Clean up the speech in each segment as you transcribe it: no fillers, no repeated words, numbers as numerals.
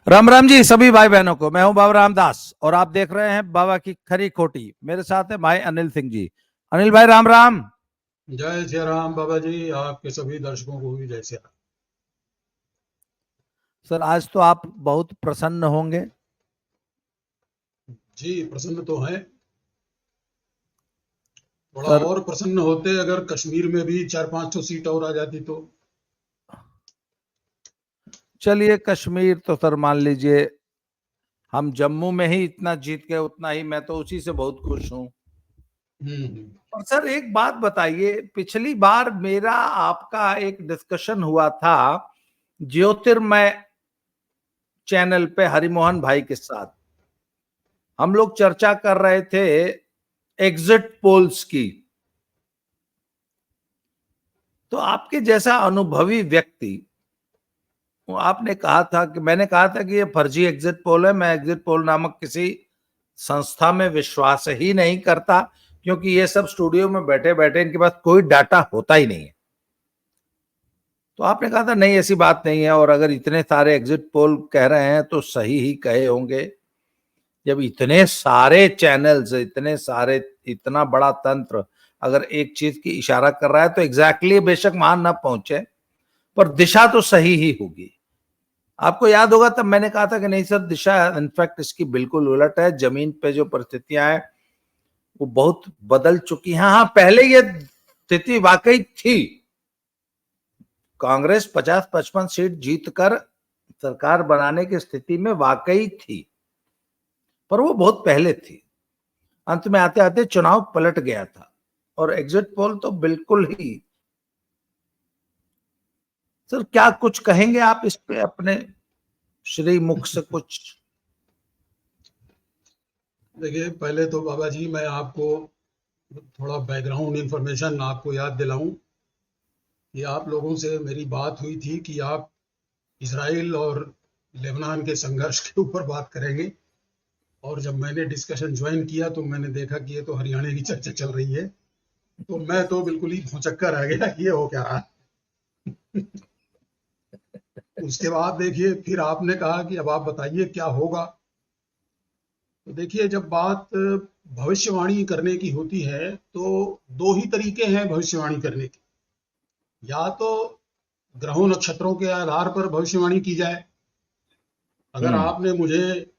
राम राम जी सभी भाई बहनों को। मैं हूं बाबा रामदास और आप देख रहे हैं बाबा की खरी खोटी। मेरे साथ है भाई अनिल सिंह जी। अनिल भाई राम राम। जय श्री राम बाबा जी, आपके सभी दर्शकों को भी जय श्री राम। सर आज तो आप बहुत प्रसन्न होंगे। जी प्रसन्न तो हैं। थोड़ा सर और प्रसन्न होते अगर कश्मीर में भी 4-5 सीट और आ जाती तो। चलिए कश्मीर तो सर मान लीजिए हम जम्मू में ही इतना जीत गए उतना ही मैं तो उसी से बहुत खुश हूं। हम्म। और सर एक बात बताइए, पिछली बार मेरा आपका एक डिस्कशन हुआ था ज्योतिर्मय चैनल पे हरिमोहन भाई के साथ। हम लोग चर्चा कर रहे थे एग्जिट पोल्स की। तो आपके जैसा अनुभवी व्यक्ति, आपने कहा था कि मैंने कहा था कि ये फर्जी एग्जिट पोल है। मैं एग्जिट पोल नामक किसी संस्था में विश्वास ही नहीं करता, क्योंकि ये सब स्टूडियो में बैठे बैठे इनके पास कोई डाटा होता ही नहीं है। तो आपने कहा था नहीं ऐसी बात नहीं है, और अगर इतने सारे एग्जिट पोल कह रहे हैं तो सही ही कहे होंगे। जब इतने सारे चैनल्स, इतने सारे, इतना बड़ा तंत्र अगर एक चीज की इशारा कर रहा है तो एग्जैक्टली बेशक वहां ना पहुंचे पर दिशा तो सही ही होगी। आपको याद होगा तब मैंने कहा था कि नहीं सर, दिशा इनफैक्ट इसकी बिल्कुल उलट है। जमीन पे जो परिस्थितियां हैं वो बहुत बदल चुकी हैं। हाँ, पहले ये स्थिति वाकई थी। कांग्रेस 50-55 सीट जीतकर सरकार बनाने की स्थिति में वाकई थी, पर वो बहुत पहले थी। अंत में आते आते चुनाव पलट गया था। और एग्जिट पोल तो बिल्कुल ही। सर क्या कुछ कहेंगे आप इस पे अपने श्री मुख से कुछ? देखिए पहले तो बाबा जी मैं आपको थोड़ा बैकग्राउंड इंफॉर्मेशन आपको याद दिलाऊं कि आप लोगों से मेरी बात हुई थी कि आप इसराइल और लेबनान के संघर्ष के ऊपर बात करेंगे। और जब मैंने डिस्कशन ज्वाइन किया तो मैंने देखा कि ये तो हरियाणा की चर्चा चल रही है। तो मैं तो बिल्कुल ही भौचक्का रह गया कि ये हो क्या रहा है। उसके बाद देखिए फिर आपने कहा कि अब आप बताइए क्या होगा। तो देखिए जब बात भविष्यवाणी करने की होती है तो दो ही तरीके हैं भविष्यवाणी करने के। या तो ग्रहों नक्षत्रों के आधार पर भविष्यवाणी की जाए। अगर हम्म। आपने मुझे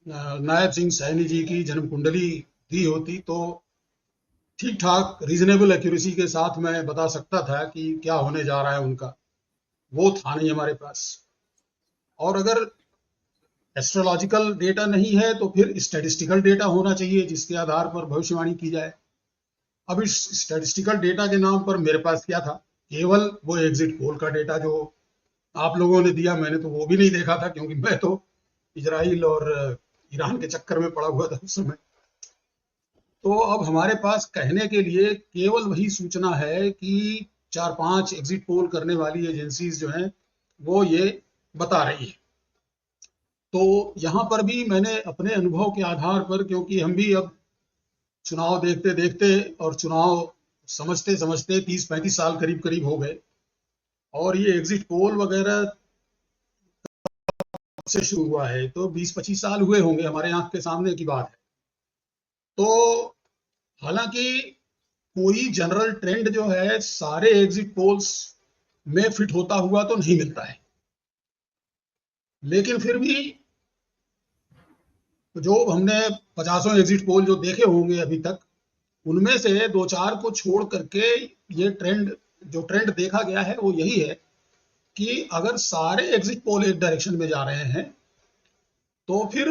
नायब सिंह सैनी जी की जन्म कुंडली दी होती तो ठीक ठाक रीजनेबल एक्यूरेसी के साथ मैं बता सकता था कि क्या होने जा रहा है उनका। वो था नहीं हमारे पास। और अगर एस्ट्रोलॉजिकल डेटा नहीं है तो फिर स्टैटिस्टिकल डेटा होना चाहिए जिसके आधार पर भविष्यवाणी की जाए। अब इस स्टैटिस्टिकल डेटा के नाम पर मेरे पास क्या था? केवल वो एग्जिट पोल का डेटा जो आप लोगों ने दिया। मैंने तो वो भी नहीं देखा था क्योंकि मैं तो इजराइल और ईरान के चक्कर में पड़ा हुआ था उस समय। तो अब हमारे पास कहने के लिए केवल वही सूचना है कि 4-5 एग्जिट पोल करने वाली एजेंसीज जो हैं वो ये बता रही है। तो यहाँ पर भी मैंने अपने अनुभव के आधार पर, क्योंकि हम भी अब चुनाव देखते देखते और चुनाव समझते समझते 30-35 साल करीब करीब हो गए। और ये एग्जिट पोल वगैरह से शुरू हुआ है तो 20-25 साल हुए होंगे, हमारे आंख के सामने की बात है। तो हालांकि कोई जनरल ट्रेंड जो है सारे एग्जिट पोल्स में फिट होता हुआ तो नहीं मिलता है। लेकिन फिर भी जो हमने 50 एग्जिट पोल जो देखे होंगे अभी तक, उनमें से दो चार को छोड़ करके ये ट्रेंड, जो ट्रेंड देखा गया है वो यही है कि अगर सारे एग्जिट पोल एक डायरेक्शन में जा रहे हैं तो फिर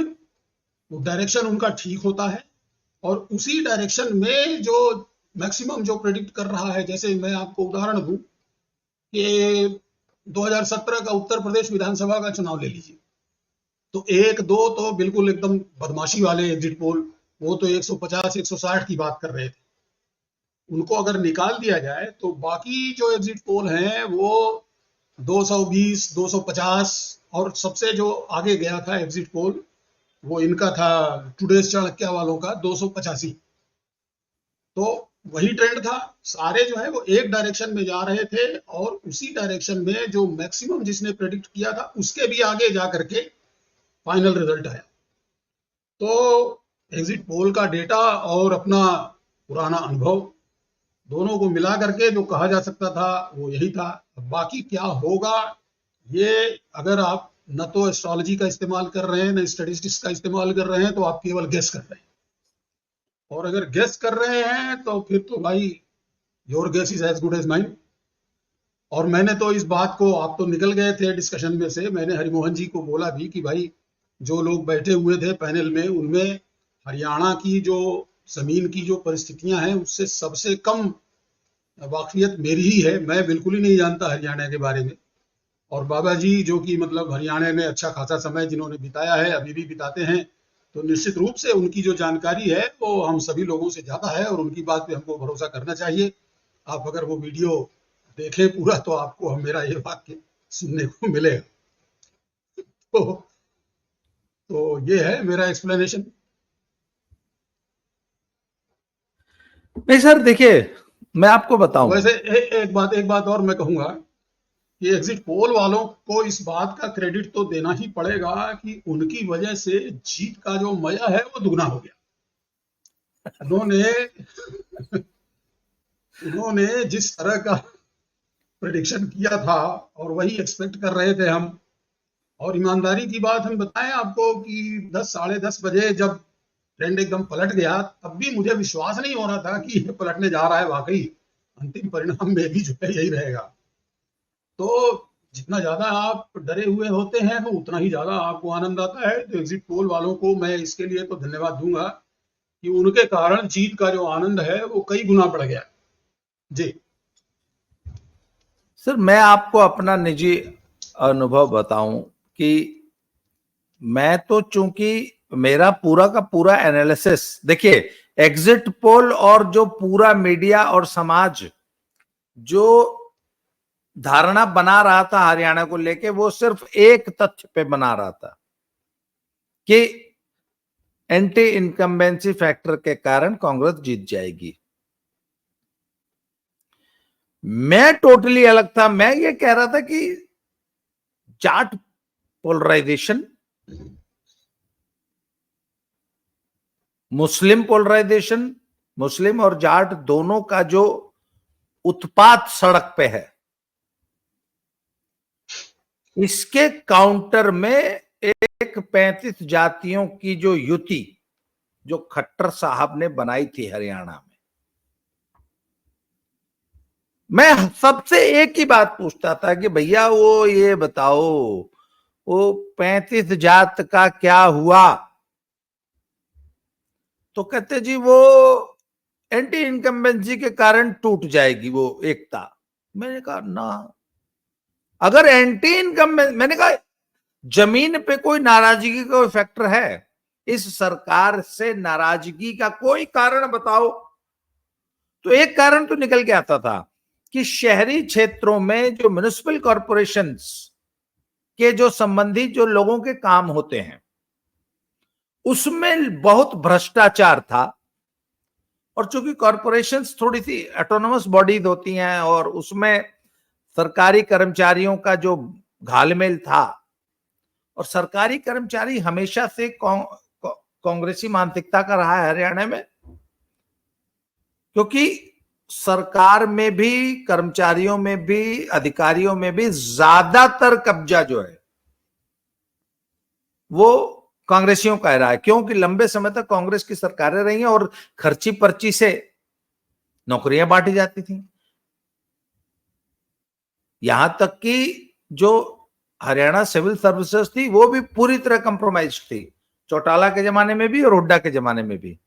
वो डायरेक्शन उनका ठीक होता है। और उसी डायरेक्शन में जो मैक्सिमम जो प्रेडिक्ट कर रहा है, जैसे मैं आपको उदाहरण दूं कि 2017 का उत्तर प्रदेश विधानसभा का चुनाव ले लीजिए। तो एक दो तो बिल्कुल एकदम बदमाशी वाले एग्जिट पोल, वो तो 150-160 की बात कर रहे थे। उनको अगर निकाल दिया जाए तो बाकी जो एग्जिट पोल हैं वो 220, 250, और सबसे जो आगे गया था एग्जिट पोल वो इनका था, टुडेस चाणक्य वालों का 285। तो वही ट्रेंड था। सारे जो है वो एक डायरेक्शन में जा रहे थे और उसी डायरेक्शन में जो मैक्सिमम जिसने प्रेडिक्ट किया था उसके भी आगे जा करके फाइनल रिजल्ट आया। तो एग्जिट पोल का डेटा और अपना पुराना अनुभव दोनों को मिला करके जो कहा जा सकता था वो यही था। बाकी क्या होगा, ये अगर आप न तो एस्ट्रोलॉजी का इस्तेमाल कर रहे हैं न स्टैटिस्टिक्स का इस्तेमाल कर रहे हैं तो आप केवल गेस कर रहे हैं, और अगर गेस कर रहे हैं तो फिर तो भाई your guess is as good as mine. और मैंने तो इस बात को, आप तो निकल गए थे डिस्कशन में से, मैंने हरिमोहन जी को बोला भी कि भाई जो लोग बैठे हुए थे पैनल में उनमें हरियाणा की जो जमीन की जो परिस्थितियां हैं उससे सबसे कम वाकफियत मेरी ही है। मैं बिल्कुल ही नहीं जानता हरियाणा के बारे में। और बाबा जी जो कि मतलब हरियाणा में अच्छा खासा समय जिन्होंने बिताया है, अभी भी बिताते हैं, तो निश्चित रूप से उनकी जो जानकारी है वो हम सभी लोगों से ज्यादा है और उनकी बात पे हमको भरोसा करना चाहिए। आप अगर वो वीडियो देखें पूरा तो आपको मेरा ये वाक्य सुनने को मिलेगा। तो ये है मेरा एक्सप्लेनेशन। नहीं सर, देखिए मैं आपको बताऊं, वैसे एक बात और मैं कहूंगा कि एग्जिट पोल वालों को इस बात का क्रेडिट तो देना ही पड़ेगा कि उनकी वजह से जीत का जो मजा है वो दुगना हो गया। उन्होंने जिस तरह का प्रेडिक्शन किया था और वही एक्सपेक्ट कर रहे थे हम। और ईमानदारी की बात हम बताएं आपको कि 10 साढ़े 10 बजे जब ट्रेंड एकदम पलट गया तब भी मुझे विश्वास नहीं हो रहा था कि ये पलटने जा रहा है। वाकई अंतिम परिणाम में भी जो है यही रहेगा। तो जितना ज्यादा आप डरे हुए होते हैं तो उतना ही ज्यादा आपको आनंद आता है। तो एग्जिट पोल वालों को मैं इसके लिए तो धन्यवाद दूंगा कि उनके कारण जीत का जो आनंद है वो कई गुना बढ़ गया। जी सर मैं आपको अपना निजी अनुभव बताऊं कि मैं तो, चूंकि मेरा पूरा का पूरा एनालिसिस, देखिए एग्जिट पोल और जो पूरा मीडिया और समाज जो धारणा बना रहा था हरियाणा को लेके, वो सिर्फ एक तथ्य पे बना रहा था कि एंटी इनकम्बेंसी फैक्टर के कारण कांग्रेस जीत जाएगी। मैं टोटली अलग था। मैं ये कह रहा था कि जाट पोलराइजेशन, मुस्लिम पोलराइजेशन, मुस्लिम और जाट दोनों का जो उत्पात सड़क पे है, इसके काउंटर में एक 35 जातियों की जो युति जो खट्टर साहब ने बनाई थी हरियाणा में, मैं सबसे एक ही बात पूछता था कि भैया वो ये बताओ वो 35 जात का क्या हुआ? तो कहते जी वो एंटी इनकम्बेंसी के कारण टूट जाएगी वो एकता। मैंने कहा ना, अगर एंटी इनकम्बेंसी, मैंने कहा जमीन पे कोई नाराजगी का फैक्टर है? इस सरकार से नाराजगी का कोई कारण बताओ। तो एक कारण तो निकल के आता था कि शहरी क्षेत्रों में जो म्युनिसिपल कॉरपोरेशंस के जो संबंधित जो लोगों के काम होते हैं उसमें बहुत भ्रष्टाचार था। और चूंकि कॉरपोरेशंस थोड़ी सी ऑटोनोमस बॉडीज होती हैं और उसमें सरकारी कर्मचारियों का जो घालमेल था, और सरकारी कर्मचारी हमेशा से कांग्रेसी मानसिकता का रहा है हरियाणा में, क्योंकि सरकार में भी, कर्मचारियों में भी, अधिकारियों में भी ज्यादातर कब्जा जो है वो कांग्रेसियों का रहा है, क्योंकि लंबे समय तक कांग्रेस की सरकारें रही हैं और खर्ची पर्ची से नौकरियां बांटी जाती थी। यहां तक कि जो हरियाणा सिविल सर्विसेज थी वो भी पूरी तरह कंप्रोमाइज थी, चौटाला के जमाने में भी और हुड्डा के जमाने में भी।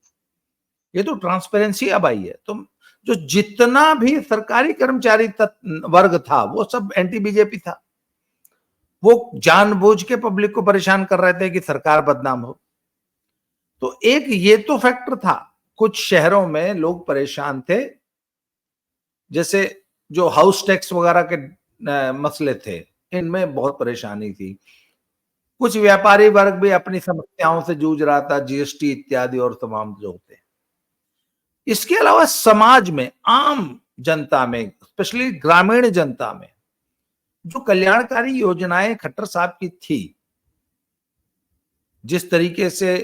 ये तो ट्रांसपेरेंसी अब आई है। तो जो जितना भी सरकारी कर्मचारी वर्ग था वो सब एंटी बीजेपी था। वो जानबूझ के पब्लिक को परेशान कर रहे थे कि सरकार बदनाम हो। तो एक ये तो फैक्टर था। कुछ शहरों में लोग परेशान थे, जैसे जो हाउस टैक्स वगैरह के मसले थे, इनमें बहुत परेशानी थी। कुछ व्यापारी वर्ग भी अपनी समस्याओं से जूझ रहा था, जीएसटी इत्यादि और तमाम जो होते हैं। इसके अलावा समाज में, आम जनता में, स्पेशली ग्रामीण जनता में जो कल्याणकारी योजनाएं खट्टर साहब की थी जिस तरीके से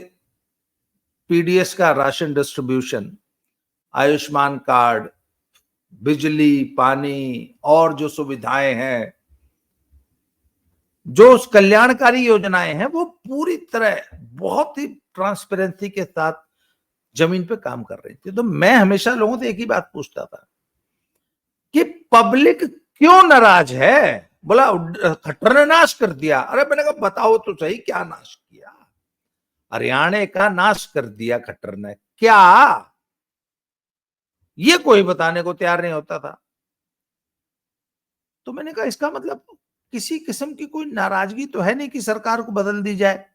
पीडीएस का राशन डिस्ट्रीब्यूशन, आयुष्मान कार्ड, बिजली, पानी और जो सुविधाएं हैं, जो कल्याणकारी योजनाएं हैं, वो पूरी तरह बहुत ही ट्रांसपेरेंसी के साथ जमीन पे काम कर रही थी। तो मैं हमेशा लोगों से एक ही बात पूछता था कि पब्लिक क्यों नाराज है? बोला खट्टर ने नाश कर दिया। अरे मैंने कहा बताओ तो सही, क्या नाश किया? हरियाणा का नाश कर दिया खट्टर ने, क्या? ये कोई बताने को तैयार नहीं होता था। तो मैंने कहा इसका मतलब किसी किस्म की कोई नाराजगी तो है नहीं कि सरकार को बदल दी जाए।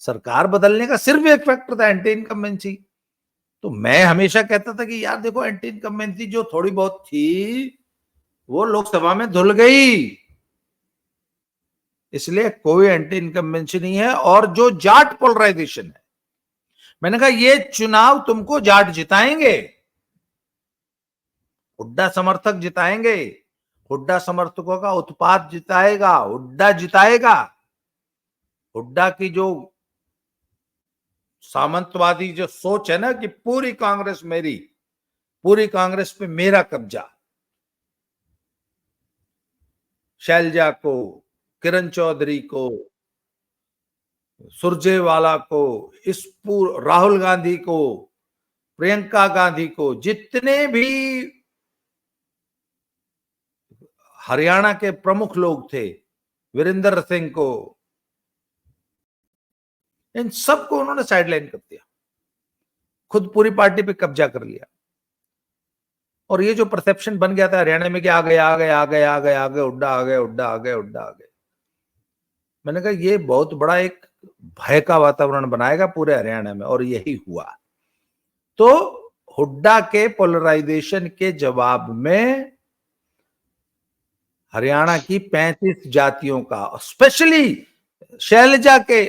सरकार बदलने का सिर्फ एक फैक्टर था, एंटी इनकम्बेंसी। तो मैं हमेशा कहता था कि यार देखो, एंटी इनकम्बेंसी जो थोड़ी बहुत थी वो लोकसभा में धुल गई, इसलिए कोई एंटी इनकम्बेंसी नहीं है। और जो जाट पोलराइजेशन है, मैंने कहा ये चुनाव तुमको जाट जिताएंगे, हुड्डा समर्थक जिताएंगे, हुड्डा समर्थकों का उत्पात जिताएगा, हुड्डा जिताएगा। हुड्डा की जो सामंतवादी जो सोच है ना कि पूरी कांग्रेस मेरी, पूरी कांग्रेस पे मेरा कब्जा, शैलजा को, किरण चौधरी को, सुरजेवाला को, इस राहुल गांधी को, प्रियंका गांधी को, जितने भी हरियाणा के प्रमुख लोग थे, वीरेंद्र सिंह को, इन सबको उन्होंने साइडलाइन कर दिया, खुद पूरी पार्टी पे कब्जा कर लिया। और ये जो परसेप्शन बन गया था हरियाणा में कि आ गए आ गए आ गए आ गए आ गए हुड्डा आ गए, हुड्डा आ गए, हुड्डा आ गए, मैंने कहा ये बहुत बड़ा एक भय का वातावरण बनाएगा पूरे हरियाणा में, और यही हुआ। तो हुड्डा के पोलराइजेशन के जवाब में हरियाणा की 35 जातियों का, स्पेशली शैलजा के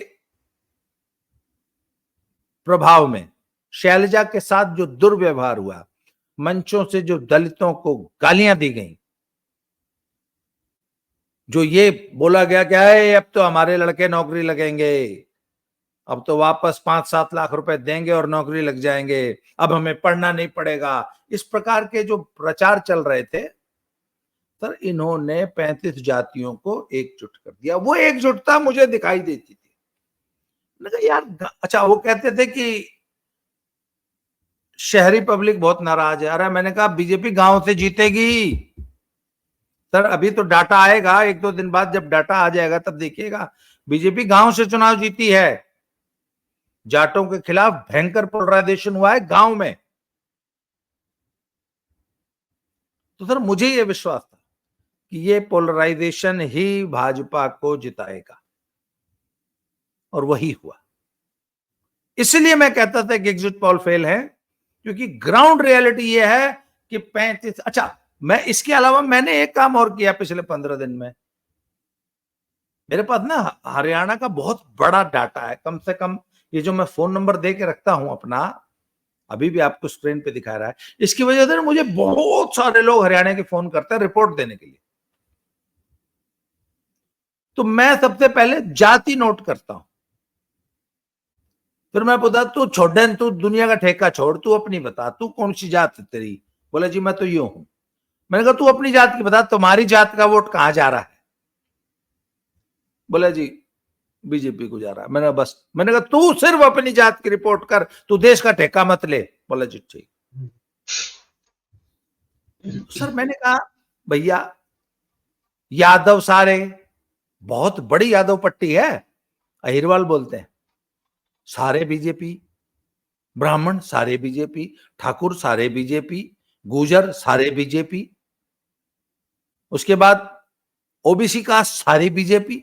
प्रभाव में, शैलजा के साथ जो दुर्व्यवहार हुआ, मंचों से जो दलितों को गालियां दी गई, जो ये बोला गया क्या है अब तो हमारे लड़के नौकरी लगेंगे, अब तो वापस 5-7 लाख रुपए देंगे और नौकरी लग जाएंगे, अब हमें पढ़ना नहीं पड़ेगा, इस प्रकार के जो प्रचार चल रहे थे, सर इन्होंने 35 जातियों को एकजुट कर दिया। वो एकजुटता मुझे दिखाई देती थी। मैंने कहा यार, अच्छा वो कहते थे कि शहरी पब्लिक बहुत नाराज है। अरे मैंने कहा बीजेपी गांव से जीतेगी सर, अभी तो डाटा आएगा 1-2 दिन बाद, जब डाटा आ जाएगा तब देखिएगा, बीजेपी गांव से चुनाव जीती है। जाटों के खिलाफ भयंकर पोलराइजेशन हुआ है गांव में। तो सर मुझे यह विश्वास था कि ये पोलराइजेशन ही भाजपा को जिताएगा, और वही हुआ। इसलिए मैं कहता था कि एग्जिट पोल फेल है, क्योंकि ग्राउंड रियलिटी ये है कि 35। अच्छा, मैं इसके अलावा मैंने एक काम और किया पिछले 15 दिन में। मेरे पास ना हरियाणा का बहुत बड़ा डाटा है, कम से कम ये जो मैं फोन नंबर दे के रखता हूं अपना, अभी भी आपको स्क्रीन पे दिखा रहा है, इसकी वजह से मुझे बहुत सारे लोग हरियाणा के फोन करते हैं रिपोर्ट देने के लिए। तो मैं सबसे पहले जाति नोट करता हूं, फिर मैं पूछा तू छोड़न, तू दुनिया का ठेका छोड़, तू अपनी बता, तू कौन सी जात है तेरी? बोला जी मैं तो यूं हूं। मैंने कहा तू अपनी जात की बता, तुम्हारी जात का वोट कहां जा रहा है? बोला जी बीजेपी को जा रहा है। मैंने कहा तू सिर्फ अपनी जात की रिपोर्ट कर, तू देश का ठेका मत ले। बोला जी ठीक। सर मैंने कहा भैया यादव सारे, बहुत बड़ी यादव पट्टी है, अहिरवाल बोलते हैं, सारे बीजेपी, ब्राह्मण सारे बीजेपी, ठाकुर सारे बीजेपी, गुजर सारे बीजेपी, उसके बाद ओबीसी कास्ट सारी बीजेपी।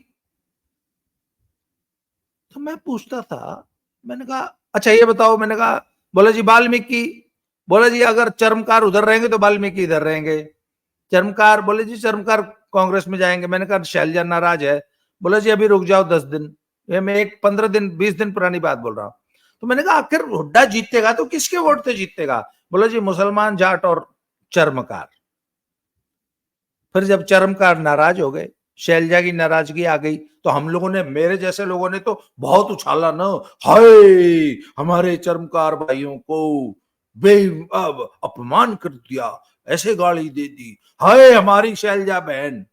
तो मैं पूछता था, मैंने कहा अच्छा ये बताओ, मैंने कहा, बोला जी वाल्मीकि। बोला जी अगर चरमकार उधर रहेंगे तो वाल्मीकि इधर रहेंगे। चरमकार, बोले जी चरमकार कांग्रेस में जाएंगे। मैंने कहा शैलजा नाराज है। बोला जी अभी रुक जाओ 10 दिन, ये मैं एक 15 दिन 20 दिन पुरानी बात बोल रहा हूं। तो मैंने कहा आखिर हुड्डा जीतेगा तो किसके वोट से जीतेगा? बोला जी मुसलमान, जाट और चरमकार। फिर जब चरमकार नाराज हो गए, शैलजा की नाराजगी आ गई तो हम लोगों ने, मेरे जैसे लोगों ने तो बहुत उछाला ना, हाय हमारे चर्मकार भाइयों को बे अपमान कर दिया, ऐसे गाली दे दी, हाय हमारी शैलजा बहन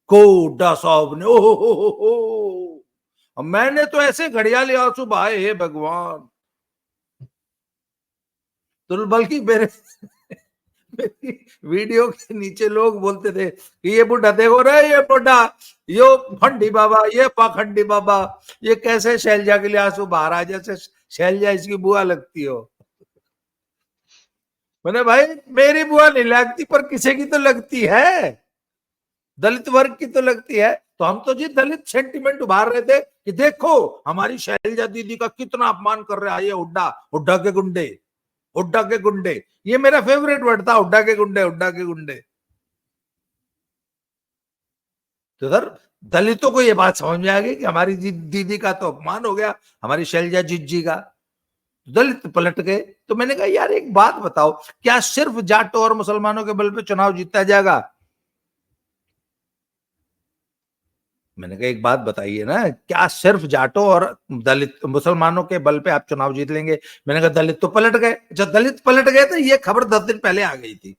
को हुड्डा साहब ने, ओ मैंने तो ऐसे घड़ियाली आंसू बहाए, हे भगवान। तो बल्कि मेरे वीडियो के नीचे लोग बोलते थे कि ये बुढ़ा देखो रे, ये बुढ़ा, यो फंडी बाबा, ये पाखंडी बाबा, ये कैसे शैलजा के लिए आंसू बहा रहा है, जैसे शैलजा इसकी बुआ लगती हो। मैंने भाई मेरी बुआ नहीं लगती पर किसी की तो लगती है, दलित वर्ग की तो लगती है। तो हम तो जी दलित सेंटिमेंट उभार रहे थे कि देखो हमारी शैलजा दीदी का कितना अपमान कर रहा है ये हुड्डा, हुड्डा के गुंडे, हुड्डा के गुंडे। ये मेरा फेवरेट वर्ड था, हुड्डा के गुंडे, हुड्डा के गुंडे। तो सर दलितों को ये बात समझ में आ गई कि हमारी दीदी का तो अपमान हो गया, हमारी शैलजा जिज्जी का। दलित पलट गए। तो मैंने कहा यार एक बात बताओ, क्या सिर्फ जाटों और मुसलमानों के बल पे चुनाव जीता जाएगा? मैंने कहा एक बात बताइए ना, क्या सिर्फ जाटों और दलित मुसलमानों के बल पे आप चुनाव जीत लेंगे? मैंने कहा दलित तो पलट गए। जब दलित पलट गए तो ये खबर 10 दिन पहले आ गई थी।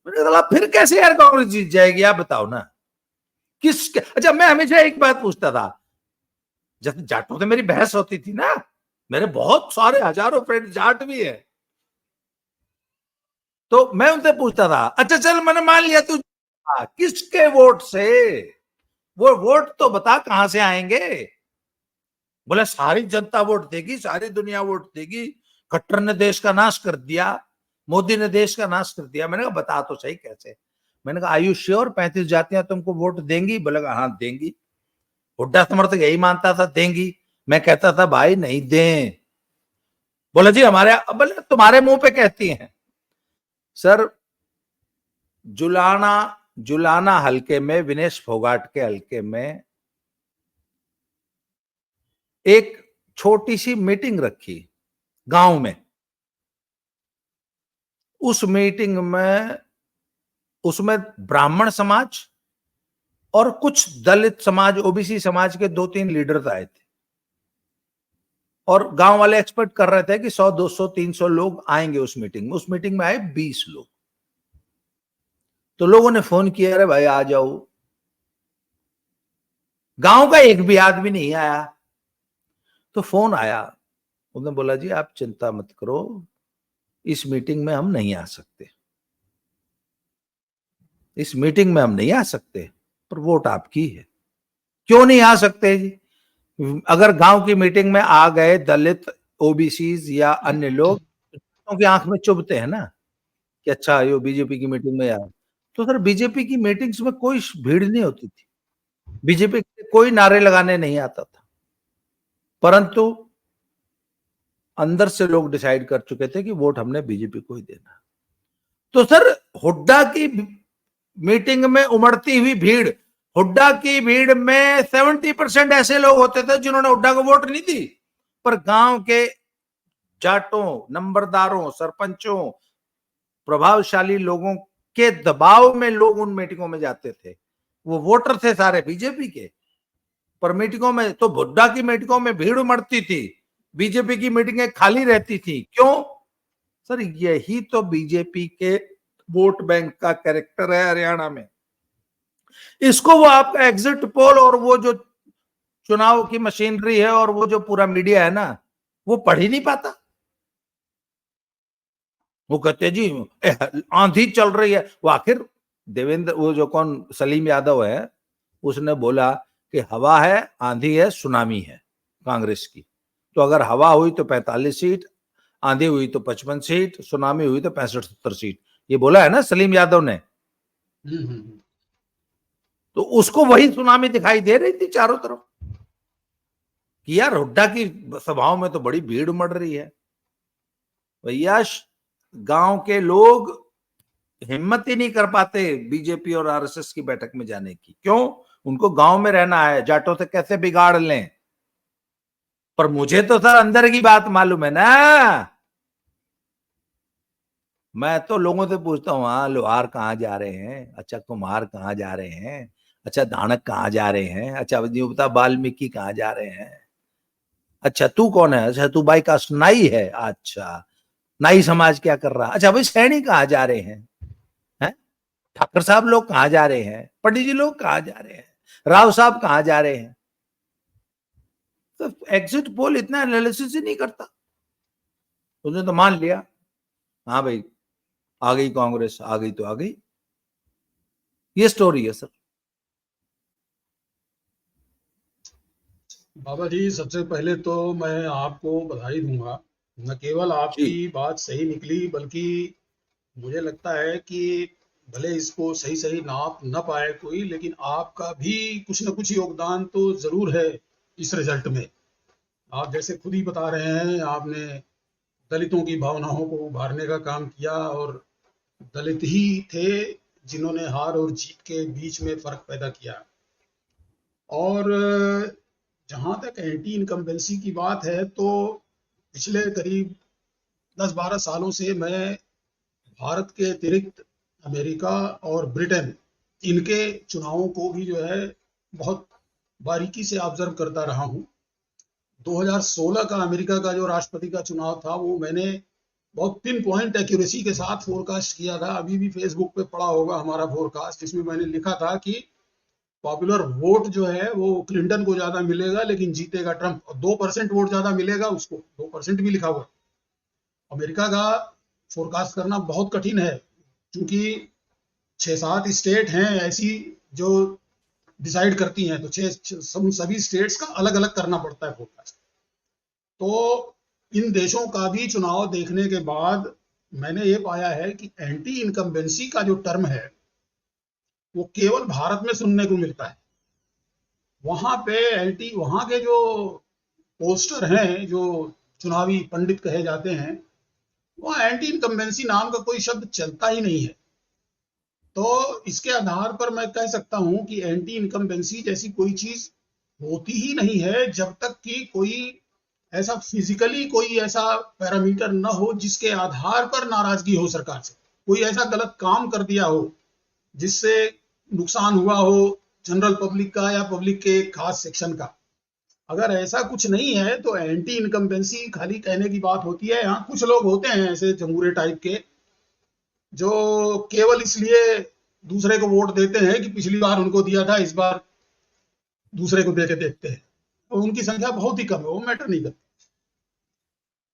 मैंने कहा फिर कैसे यार कांग्रेस जीत जाएगी, आप बताओ ना। अच्छा मैं हमेशा एक बात पूछता था, जब जाटों से मेरी बहस होती थी ना, मेरे बहुत सारे हजारों फ्रेंड जाट भी है, तो मैं उनसे पूछता था अच्छा चल मैंने मान लिया तू, किसके वोट से, वो वोट तो बता कहां से आएंगे? बोले सारी जनता वोट देगी, सारी दुनिया वोट देगी, खट्टर ने देश का नाश कर दिया, मोदी ने देश का नाश कर दिया। मैंने कहा बता तो सही कैसे? मैंने कहा आयुष श्योर 35 जातियां तुमको वोट देंगी? बोले हाँ देंगी। हुड्डा समर्थक यही मानता था देंगी। मैं कहता था भाई नहीं दें। बोले जी हमारे, बोले तुम्हारे मुंह पे कहती हैं। सर जुलाना, जुलाना हलके में, विनेश फोगाट के हलके में एक छोटी सी मीटिंग रखी गांव में। उस मीटिंग में, उसमें ब्राह्मण समाज और कुछ दलित समाज, ओबीसी समाज के 2-3 लीडर्स आए थे, और गांव वाले एक्सपेक्ट कर रहे थे कि 100, 200, 300 लोग आएंगे उस मीटिंग में। उस मीटिंग में आए 20 लोग। तो लोगों ने फोन किया अरे भाई आ जाओ, गांव का एक भी आदमी नहीं आया। तो फोन आया, उन्होंने बोला जी आप चिंता मत करो, इस मीटिंग में हम नहीं आ सकते, इस मीटिंग में हम नहीं आ सकते, पर वोट आपकी है। क्यों नहीं आ सकते जी? अगर गांव की मीटिंग में आ गए दलित, ओबीसी या अन्य लोग, उनकी आंख में चुभते हैं ना कि अच्छा ये बीजेपी की मीटिंग में आया। तो सर बीजेपी की मीटिंग्स में कोई भीड़ नहीं होती थी, बीजेपी कोई नारे लगाने नहीं आता था, परंतु अंदर से लोग डिसाइड कर चुके थे कि वोट हमने बीजेपी को ही देना। तो सर हुड्डा की मीटिंग में उमड़ती हुई भीड़, हुड्डा की भीड़ में 70% ऐसे लोग होते थे जिन्होंने हुड्डा को वोट नहीं दी, पर गांव के जाटों, नंबरदारों, सरपंचों, प्रभावशाली लोगों के दबाव में लोग उन मीटिंगों में जाते थे। वो वोटर थे सारे बीजेपी के, पर मीटिंगों में तो हुड्डा की मीटिंगों में भीड़ उमड़ती थी, बीजेपी की मीटिंगें खाली रहती थी। क्यों? सर यही तो बीजेपी के वोट बैंक का कैरेक्टर है हरियाणा में। इसको वो आपका एग्जिट पोल और वो जो चुनाव की मशीनरी है और वो जो पूरा मीडिया है ना, वो पढ़ ही नहीं पाता। वो कहते हैं जी आंधी चल रही है। वो आखिर देवेंद्र, वो जो कौन सलीम यादव है, उसने बोला कि हवा है, आंधी है, सुनामी है कांग्रेस की। तो अगर हवा हुई तो 45 सीट, आंधी हुई तो 55 सीट, सुनामी हुई तो 65-70 सीट। ये बोला है ना सलीम यादव ने। तो उसको वही सुनामी दिखाई दे रही थी चारों तरफ कि यार हुड्डा की सभाओं में तो बड़ी भीड़ उमड़ रही है। भैया गांव के लोग हिम्मत ही नहीं कर पाते बीजेपी और आरएसएस की बैठक में जाने की। क्यों? उनको गांव में रहना है, जाटों से कैसे बिगाड़ लें। पर मुझे तो सर अंदर की बात मालूम है ना। मैं तो लोगों से पूछता हूँ हाँ लोहार कहाँ जा रहे हैं, अच्छा कुम्हार कहाँ जा रहे हैं, अच्छा धानक कहाँ जा रहे हैं, अच्छा नहीं पता वाल्मीकि कहाँ जा रहे हैं, अच्छा तू कौन है, अच्छा तू बाई कास्ट नाई है, अच्छा नाई समाज क्या कर रहा, अच्छा भाई सैनी कहाँ जा रहे हैं, हैं? ठाकर साहब लोग कहाँ जा रहे हैं, पंडित जी लोग कहाँ जा रहे हैं, राव साहब कहाँ जा रहे हैं। तो एग्जिट पोल इतना एनालिसिस ही नहीं करता, उसने तो मान लिया हाँ भाई आ गई कांग्रेस, आ गई तो आ गई, ये स्टोरी है सर। बाबा जी, सबसे पहले तो मैं आपको बधाई दूंगा। न केवल आपकी जी बात सही निकली, बल्कि मुझे लगता है कि भले इसको सही सही नाप न पाए कोई, लेकिन आपका भी कुछ न कुछ योगदान तो जरूर है इस रिजल्ट में। आप जैसे खुद ही बता रहे हैं, आपने दलितों की भावनाओं को उभारने का काम किया, और दलित ही थे जिन्होंने हार और जीत के बीच में फर्क पैदा किया। और जहां तक एंटी इनकम्बेंसी की बात है, तो पिछले करीब 10-12 सालों से मैं भारत के अतिरिक्त अमेरिका और ब्रिटेन, इनके चुनावों को भी जो है बहुत बारीकी से ऑब्जर्व करता रहा हूँ। 2016 का अमेरिका का जो राष्ट्रपति का चुनाव था, वो मैंने बहुत पिन पॉइंट एक्यूरेसी के साथ फोरकास्ट किया था। अभी भी फेसबुक पे पड़ा होगा हमारा फोरकास्ट, जिसमें मैंने लिखा था कि पॉपुलर वोट जो है वो क्लिंटन को ज्यादा मिलेगा, लेकिन जीतेगा ट्रंप, और 2% वोट ज्यादा मिलेगा उसको, 2% भी लिखा हुआ। अमेरिका का फोरकास्ट करना बहुत कठिन है, क्योंकि 6-7 स्टेट हैं ऐसी जो डिसाइड करती हैं, तो सभी स्टेट्स का अलग अलग करना पड़ता है फोरकास्ट। तो इन देशों का भी चुनाव देखने के बाद मैंने ये पाया है कि एंटी इनकम्बेंसी का जो टर्म है, वो केवल भारत में सुनने को मिलता है। वहां के जो पोस्टर हैं, जो चुनावी पंडित कहे जाते हैं, वहां एंटी इनकम्बेंसी नाम का कोई शब्द चलता ही नहीं है। तो इसके आधार पर मैं कह सकता हूं कि एंटी इनकम्बेंसी जैसी कोई चीज होती ही नहीं है, जब तक कि कोई ऐसा फिजिकली कोई ऐसा पैरामीटर न हो जिसके आधार पर नाराजगी हो सरकार से, कोई ऐसा गलत काम कर दिया हो जिससे नुकसान हुआ हो जनरल पब्लिक का या पब्लिक के खास सेक्शन का। अगर ऐसा कुछ नहीं है तो एंटी इनकम्बेंसी खाली कहने की बात होती है। यहाँ कुछ लोग होते हैं ऐसे जमूरे टाइप के, जो केवल इसलिए दूसरे को वोट देते हैं कि पिछली बार उनको दिया था, इस बार दूसरे को देके देखते हैं। तो उनकी संख्या बहुत ही कम है, वो मैटर नहीं करती।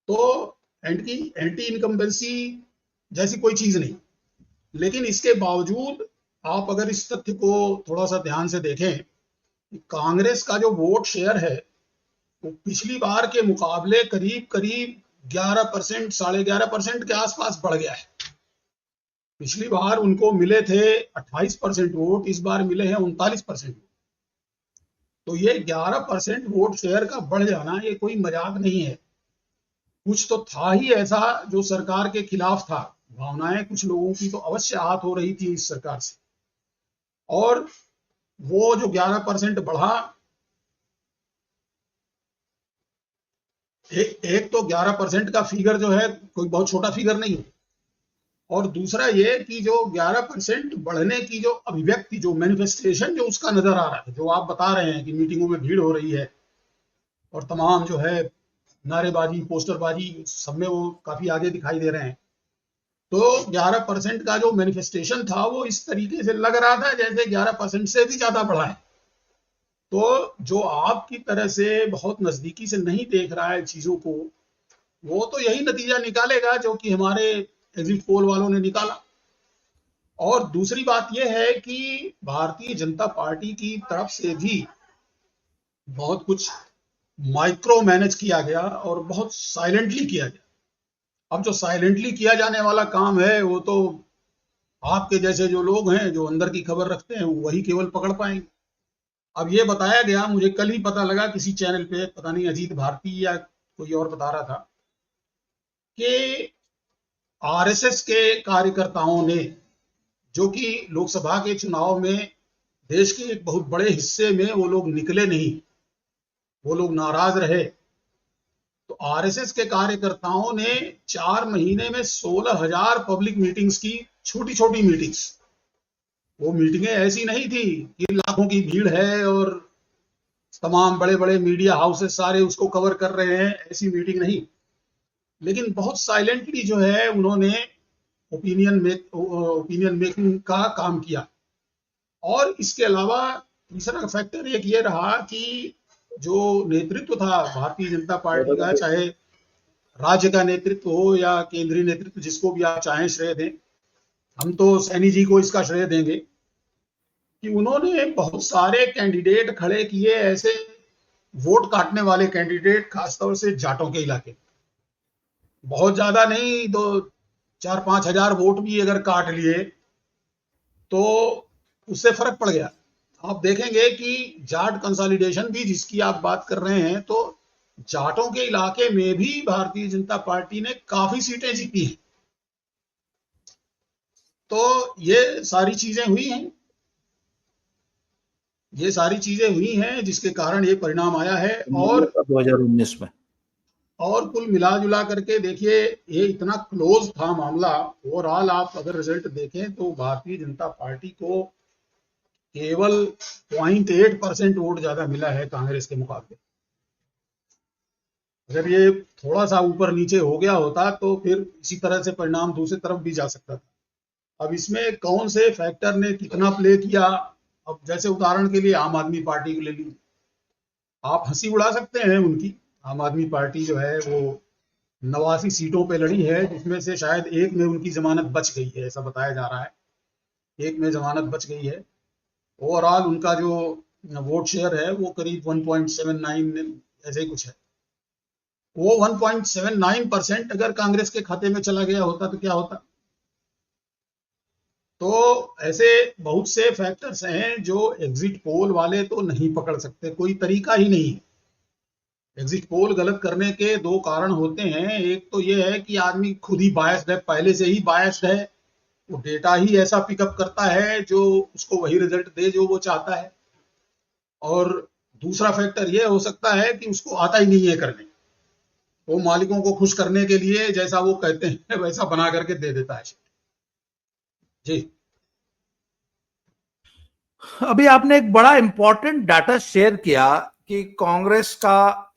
तो एंटी इनकम्बेंसी जैसी कोई चीज नहीं। लेकिन इसके बावजूद आप अगर इस तथ्य को थोड़ा सा ध्यान से देखें, कांग्रेस का जो वोट शेयर है वो पिछली बार के मुकाबले करीब करीब 11%, 11.5% के आसपास बढ़ गया है। पिछली बार उनको मिले थे 28% वोट, इस बार मिले हैं 39%। तो ये 11% वोट शेयर का बढ़ जाना ये कोई मजाक नहीं है। कुछ तो था ही ऐसा जो सरकार के खिलाफ था। भावनाएं कुछ लोगों की तो अवश्य आहत हो रही थी इस सरकार से, और वो जो 11% बढ़ा, एक तो 11% का फिगर जो है कोई बहुत छोटा फिगर नहीं है, और दूसरा ये कि जो 11% बढ़ने की जो अभिव्यक्ति, जो मैनिफेस्टेशन जो उसका नजर आ रहा है, जो आप बता रहे हैं कि मीटिंगों में भीड़ हो रही है और तमाम जो है नारेबाजी, पोस्टरबाजी, सब में वो काफी आगे दिखाई दे रहे हैं। तो 11% का जो मैनिफेस्टेशन था वो इस तरीके से लग रहा था जैसे 11% से भी ज्यादा बढ़ा है। तो जो आपकी तरह से बहुत नजदीकी से नहीं देख रहा है चीजों को, वो तो यही नतीजा निकालेगा जो कि हमारे एग्जिट पोल वालों ने निकाला। और दूसरी बात यह है कि भारतीय जनता पार्टी की तरफ से भी बहुत कुछ माइक्रो मैनेज किया गया और बहुत साइलेंटली किया गया। अब जो साइलेंटली किया जाने वाला काम है, वो तो आपके जैसे जो लोग हैं जो अंदर की खबर रखते हैं वही केवल पकड़ पाएंगे। अब ये बताया गया, मुझे कल ही पता लगा किसी चैनल पे, पता नहीं अजीत भारती या कोई और बता रहा था, कि आरएसएस के कार्यकर्ताओं ने, जो कि लोकसभा के चुनाव में देश के एक बहुत बड़े हिस्से में वो लोग निकले नहीं, वो लोग नाराज रहे, तो आरएसएस के कार्यकर्ताओं ने 4 महीने में 16,000 पब्लिक मीटिंग्स की, छोटी छोटी मीटिंग्स, वो मीटिंगें ऐसी नहीं थी कि लाखों की भीड़ है और तमाम बड़े बड़े मीडिया हाउसेस सारे उसको कवर कर रहे हैं, ऐसी मीटिंग नहीं। लेकिन बहुत साइलेंटली जो है उन्होंने ओपिनियन मेकिंग का काम किया। और इसके अलावा तीसरा फैक्टर एक ये रहा कि जो नेतृत्व था भारतीय जनता पार्टी का, चाहे राज्य का नेतृत्व हो या केंद्रीय नेतृत्व, जिसको भी आप चाहें श्रेय दें, हम तो सैनी जी को इसका श्रेय देंगे कि उन्होंने बहुत सारे कैंडिडेट खड़े किए, ऐसे वोट काटने वाले कैंडिडेट, खासतौर से जाटों के इलाके, बहुत ज्यादा नहीं, 2-4-5 हजार वोट भी अगर काट लिए तो उससे फर्क पड़ गया। आप देखेंगे कि जाट कंसोलिडेशन भी जिसकी आप बात कर रहे हैं, तो जाटों के इलाके में भी भारतीय जनता पार्टी ने काफी सीटें जीती हैं। तो ये सारी चीजें हुई हैं, ये सारी चीजें हुई हैं जिसके कारण ये परिणाम आया है। और 2019 में और कुल मिला जुला करके देखिए, ये इतना क्लोज था मामला। ओवरऑल आप अगर रिजल्ट देखें तो भारतीय जनता पार्टी को केवल 0.8% वोट ज्यादा मिला है कांग्रेस के मुकाबले। अगर ये थोड़ा सा ऊपर नीचे हो गया होता तो फिर इसी तरह से परिणाम दूसरी तरफ भी जा सकता था। अब इसमें कौन से फैक्टर ने कितना प्ले किया, अब जैसे उदाहरण के लिए आम आदमी पार्टी को ले लीजिए, आप हंसी उड़ा सकते हैं उनकी। आम आदमी पार्टी जो है वो 89 सीटों पे लड़ी है, जिसमें से शायद एक में उनकी जमानत बच गई है, ऐसा बताया जा रहा है, एक में जमानत बच गई है। ओवरऑल उनका जो वोट शेयर है वो करीब 1.79 ऐसे ही कुछ है। वो 1.79% अगर कांग्रेस के खाते में चला गया होता तो क्या होता। तो ऐसे बहुत से फैक्टर्स हैं जो एग्जिट पोल वाले तो नहीं पकड़ सकते, कोई तरीका ही नहीं है। एग्जिट पोल गलत करने के दो कारण होते हैं। एक तो ये है कि आदमी खुद ही बायस्ड है, पहले से ही बायस्ड है, वो डेटा ही ऐसा पिकअप करता है जो उसको वही रिजल्ट दे जो वो चाहता है। और दूसरा फैक्टर ये हो सकता है कि उसको आता ही नहीं है करने, वो मालिकों को खुश करने के लिए जैसा वो कहते हैं वैसा बना करके दे देता है। जी, अभी आपने एक बड़ा इंपॉर्टेंट डाटा शेयर किया कि कांग्रेस का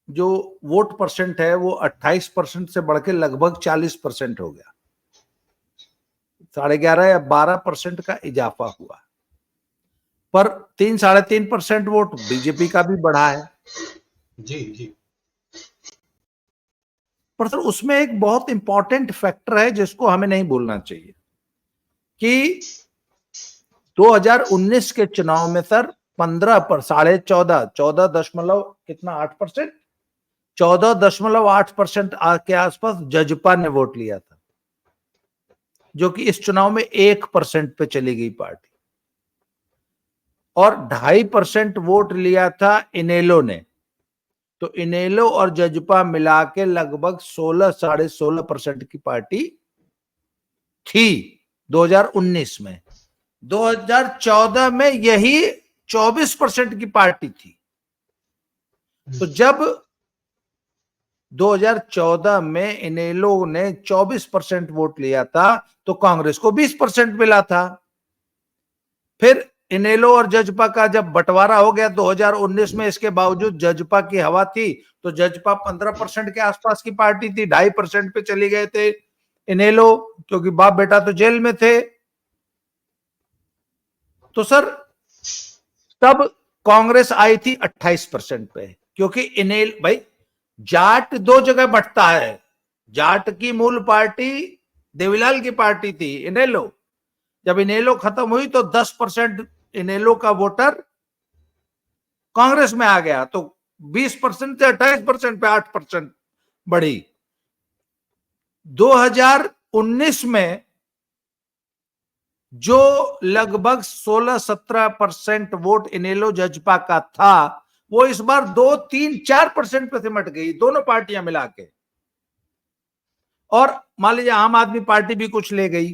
जो वोट परसेंट है वो 28% से बढ़ के लगभग 40% हो गया, 11.5 या 12% का इजाफा हुआ। पर 3-3.5% वोट बीजेपी का भी बढ़ा है। जी, जी। पर सर उसमें एक बहुत इंपॉर्टेंट फैक्टर है जिसको हमें नहीं भूलना चाहिए कि 2019 के चुनाव में सर 15 पर 14.5 दशमलव कितना 8%, 14.8% के आसपास जजपा ने वोट लिया था, जो कि इस चुनाव में 1% पे चली गई पार्टी। और 2.5% वोट लिया था इनेलो ने, तो इनेलो और जजपा मिला के लगभग 16-16.5% की पार्टी थी 2019 में। 2014 में यही 24% की पार्टी थी। तो जब 2014 में इनेलो ने 24% वोट लिया था तो कांग्रेस को 20% मिला था। फिर इनेलो और जजपा का जब बंटवारा हो गया 2019 में, इसके बावजूद जजपा की हवा थी, तो जजपा 15% के आसपास की पार्टी थी, 2.5% पे चली गए थे इनेलो, क्योंकि बाप बेटा तो जेल में थे। तो सर तब कांग्रेस आई थी 28% पे, क्योंकि इनेल भाई जाट दो जगह बंटता है। जाट की मूल पार्टी देवीलाल की पार्टी थी इनेलो, जब इनेलो खत्म हुई तो 10% इनेलो का वोटर कांग्रेस में आ गया, तो 20% से 28% पे 8% बढ़ी। 2019 में जो लगभग 16-17% वोट इनेलो जजपा का था, वो इस बार 2-3-4% पे सिमट गई, दोनों पार्टियां मिला के। और मान लीजिए आम आदमी पार्टी भी कुछ ले गई,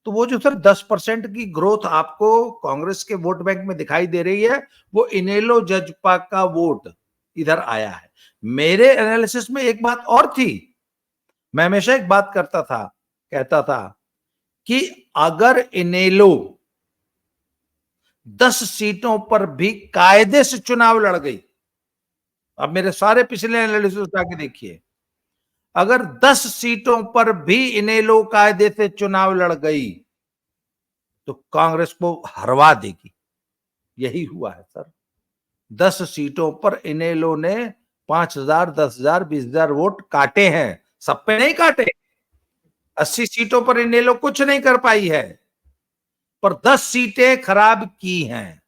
तो वो जो सर 10% की ग्रोथ आपको कांग्रेस के वोट बैंक में दिखाई दे रही है, वो इनेलो जजपा का वोट इधर आया है। मेरे एनालिसिस में एक बात और थी, मैं हमेशा एक बात करता था, कहता था कि अगर इनेलो 10 सीटों पर भी कायदे से चुनाव लड़ गई, अब मेरे सारे पिछले एनालिसिस उठा के देखिए, अगर 10 सीटों पर भी इनेलो कायदे से चुनाव लड़ गई तो कांग्रेस को हरवा देगी। यही हुआ है सर। 10 सीटों पर इनेलो ने 5,000, 10,000, 20,000 वोट काटे हैं, सब पे नहीं काटे। 80 सीटों पर इनेलो कुछ नहीं कर पाई है, पर 10 सीटें खराब की हैं।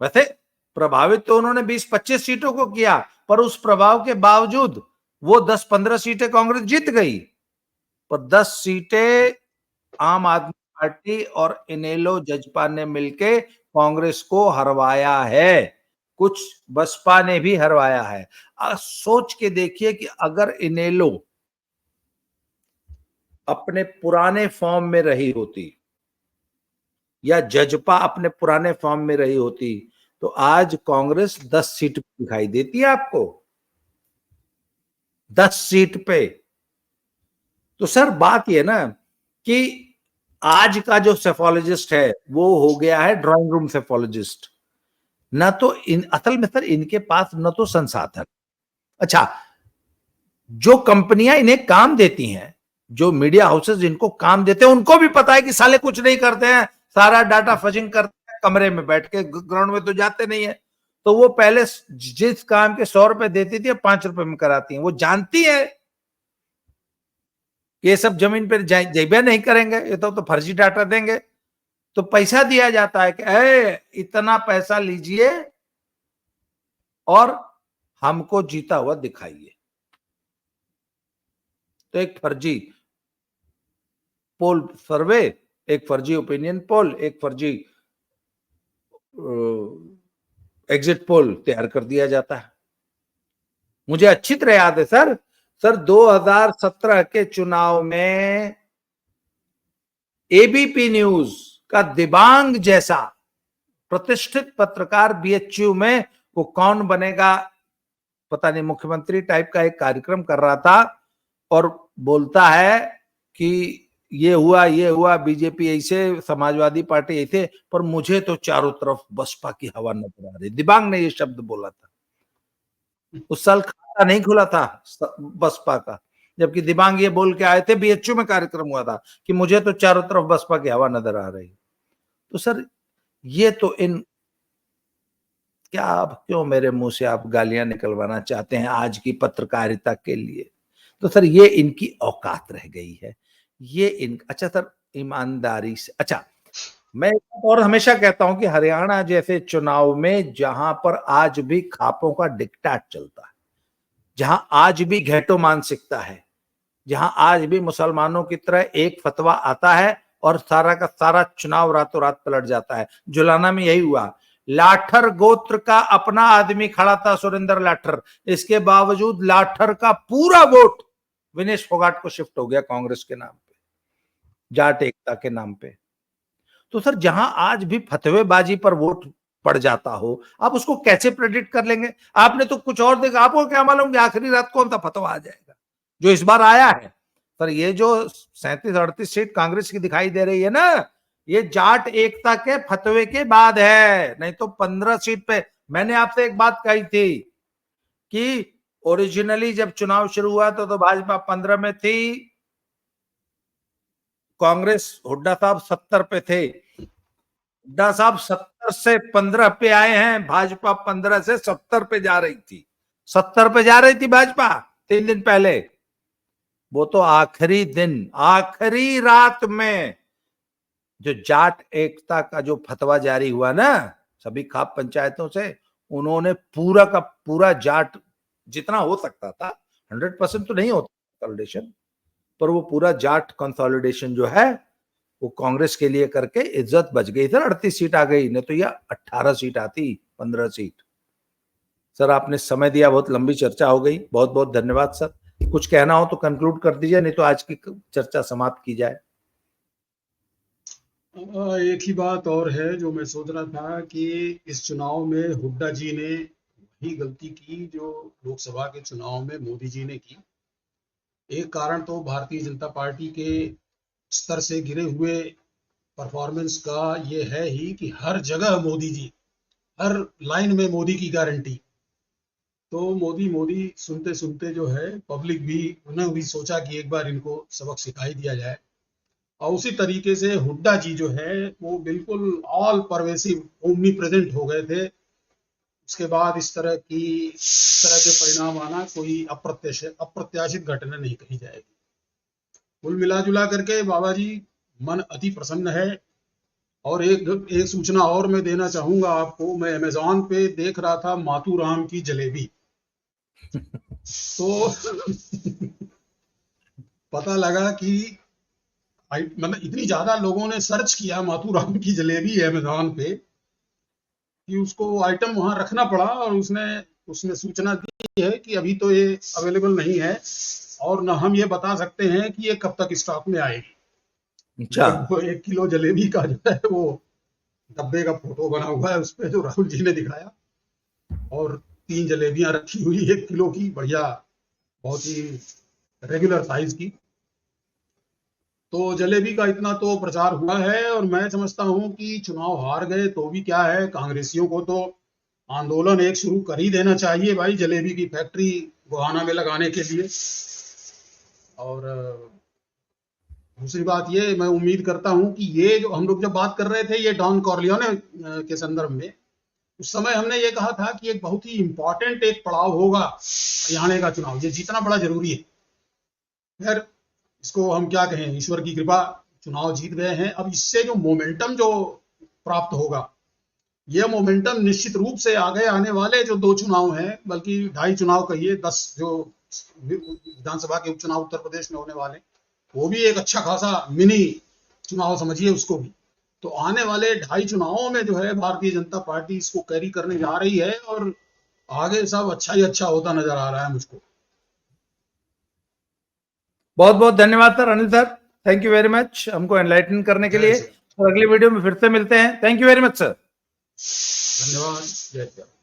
वैसे प्रभावित तो उन्होंने 20-25 सीटों को किया, पर उस प्रभाव के बावजूद वो 10-15 सीटें कांग्रेस जीत गई, पर 10 सीटें आम आदमी पार्टी और इनेलो जजपा ने मिलके कांग्रेस को हरवाया है। कुछ बसपा ने भी हरवाया है। सोच के देखिए कि अगर इनेलो अपने पुराने फॉर्म में रही होती या जजपा अपने पुराने फॉर्म में रही होती तो आज कांग्रेस 10 सीट दिखाई देती है आपको, 10 सीट पे। तो सर बात यह ना कि आज का जो सेफोलॉजिस्ट है वो हो गया है ड्राइंग रूम सेफोलॉजिस्ट। ना तो असल में सर इनके पास न तो संसाधन, अच्छा जो कंपनियां इन्हें काम देती हैं, जो मीडिया हाउसेस इनको काम देते हैं, उनको भी पता है कि साले कुछ नहीं करते हैं, सारा डाटा फजिंग करते हैं, कमरे में बैठ के, ग्राउंड में तो जाते नहीं है। तो वो पहले जिस काम के 100 रुपए देती थी 5 रुपए में कराती हैं। वो जानती है ये सब जमीन पर जैबे नहीं करेंगे, ये तो फर्जी डाटा देंगे। तो पैसा दिया जाता है कि इतना पैसा लीजिए और हमको जीता हुआ दिखाइए। तो एक फर्जी पोल सर्वे, एक फर्जी ओपिनियन पोल, एक फर्जी एग्जिट पोल तैयार कर दिया जाता है। मुझे अच्छी तरह याद है सर 2017 के चुनाव में एबीपी न्यूज का दिबांग जैसा प्रतिष्ठित पत्रकार बीएचयू में, वो कौन बनेगा पता नहीं, मुख्यमंत्री टाइप का एक कार्यक्रम कर रहा था और बोलता है कि ये हुआ बीजेपी ऐसे, समाजवादी पार्टी ऐसे, पर मुझे तो चारों तरफ बसपा की हवा नजर आ रही। दिबांग ने ये शब्द बोला था। उस साल खाता नहीं खुला था बसपा का, जबकि दिबांग ये बोल के आए थे, बीएचयू में कार्यक्रम हुआ था कि मुझे तो चारों तरफ बसपा की हवा नजर आ रही। तो सर ये तो इन क्या आप क्यों मेरे मुंह से आप गालियां निकलवाना चाहते हैं आज की पत्रकारिता के लिए? तो सर ये इनकी औकात रह गई है। ये अच्छा सर ईमानदारी से, अच्छा मैं और हमेशा कहता हूं कि हरियाणा जैसे चुनाव में जहां पर आज भी खापों का डिक्टेट चलता है, जहां आज भी घेटो मानसिकता है, जहां आज भी मुसलमानों की तरह एक फतवा आता है और सारा का सारा चुनाव रातों रात पलट जाता है। जुलाना में यही हुआ। लाठर गोत्र का अपना आदमी खड़ा था, सुरेंद्र लाठर, इसके बावजूद लाठर का पूरा वोट विनेश फोगाट को शिफ्ट हो गया कांग्रेस के नाम पे, जाट एकता के नाम पे। तो सर जहां आज भी फतवेबाजी पर वोट पड़ जाता हो, आप उसको कैसे प्रेडिक्ट कर लेंगे? आपने तो कुछ और देखा, आपको क्या मालूम कि आखिरी रात कौन सा फतवा आ जाएगा जो इस बार आया है। सर ये जो 37-38 सीट कांग्रेस की दिखाई दे रही है ना, ये जाट एकता के फतवे के बाद है, नहीं तो 15 सीट पे। मैंने आपसे एक बात कही थी कि ओरिजिनली जब चुनाव शुरू हुआ तो भाजपा 15 में थी, कांग्रेस हुड्डा साहब 70 पे थे, हुड्डा साहब 70 से 15 पे आए हैं, भाजपा 15 से 70 पे जा रही थी, 70 पे जा रही थी भाजपा 3 दिन पहले। वो तो आखिरी दिन, आखिरी रात में जो जाट एकता का जो फतवा जारी हुआ ना सभी खाप पंचायतों से, उन्होंने पूरा का पूरा जाट जितना हो सकता था, 100% तो नहीं होता कंसोलिडेशन, पर वो पूरा जाट कंसोलिडेशन जो है वो कांग्रेस के लिए करके इज्जत बच गई। सर 38 सीट आ गई, नहीं तो ये 18 सीट आती, 15 सीट। सर आपने समय दिया, बहुत लंबी चर्चा हो गई, बहुत बहुत धन्यवाद सर। कुछ कहना हो तो कंक्लूड कर दीजिए, नहीं तो आज की चर्चा समाप्त की जाए। एक ही बात और है जो मैं सोच रहा था कि इस चुनाव में हुड्डा जी ने वही गलती की जो लोकसभा के चुनाव में मोदी जी ने की। एक कारण तो भारतीय जनता पार्टी के स्तर से गिरे हुए परफॉर्मेंस का ये है ही कि हर जगह मोदी जी, हर लाइन में मोदी की गारंटी। तो मोदी मोदी सुनते सुनते जो है पब्लिक भी, उन्होंने भी सोचा कि एक बार इनको सबक सिखाई दिया जाए। और उसी तरीके से हुड्डा जी जो है वो बिल्कुल ऑल परवेसिव, ओमनी प्रेजेंट हो गए थे। उसके बाद इस तरह के परिणाम आना कोई अप्रत्याशित घटना नहीं कही जाएगी। कुल मिला जुला करके बाबा जी मन अति प्रसन्न है। और एक सूचना और मैं देना चाहूंगा आपको, मैं अमेजॉन पे देख रहा था माथुराम की जलेबी, तो पता लगा कि मतलब इतनी ज्यादा लोगों ने सर्च किया माथुराम की जलेबी अमेजॉन पे कि उसको आइटम वहां रखना पड़ा। और उसने सूचना दी है कि अभी तो ये अवेलेबल नहीं है और न हम ये बता सकते हैं कि ये कब तक स्टॉक में आएगी। अच्छा, वो 1 किलो जलेबी का जो है वो डब्बे का फोटो बना हुआ है उस पे, जो राहुल जी ने दिखाया, और 3 जलेबियां रखी हुई 1 किलो की, बढ़िया, बहुत ही रेगुलर साइज की। तो जलेबी का इतना तो प्रचार हुआ है। और मैं समझता हूं कि चुनाव हार गए तो भी क्या है, कांग्रेसियों को तो आंदोलन एक शुरू कर ही देना चाहिए भाई, जलेबी की फैक्ट्री गोहाना में लगाने के लिए। और दूसरी बात ये, मैं उम्मीद करता हूं कि ये जो हम लोग जब बात कर रहे थे ये डॉन कॉर्लियोने के संदर्भ में, उस समय हमने ये कहा था कि एक बहुत ही इंपॉर्टेंट एक पड़ाव होगा हरियाणा का चुनाव, ये जीतना बड़ा जरूरी है। खैर, इसको हम क्या कहें, ईश्वर की कृपा, चुनाव जीत गए हैं। अब इससे जो मोमेंटम जो प्राप्त होगा, ये मोमेंटम निश्चित रूप से आगे आने वाले जो 2 चुनाव हैं, बल्कि 2.5 चुनाव कहिए, 10 जो विधानसभा के उपचुनाव उत्तर प्रदेश में होने वाले, वो भी एक अच्छा खासा मिनी चुनाव समझिए उसको भी। तो आने वाले 2.5 चुनावों में जो है भारतीय जनता पार्टी इसको कैरी करने जा रही है और आगे सब अच्छा ही अच्छा होता नजर आ रहा है मुझको। बहुत बहुत धन्यवाद sir, Anil sir, thank you very much हमको एनलाइटन करने के जय लिए। श्री, और अगली वीडियो में फिर से मिलते हैं। Thank you very much sir. धन्यवाद, जय श्री।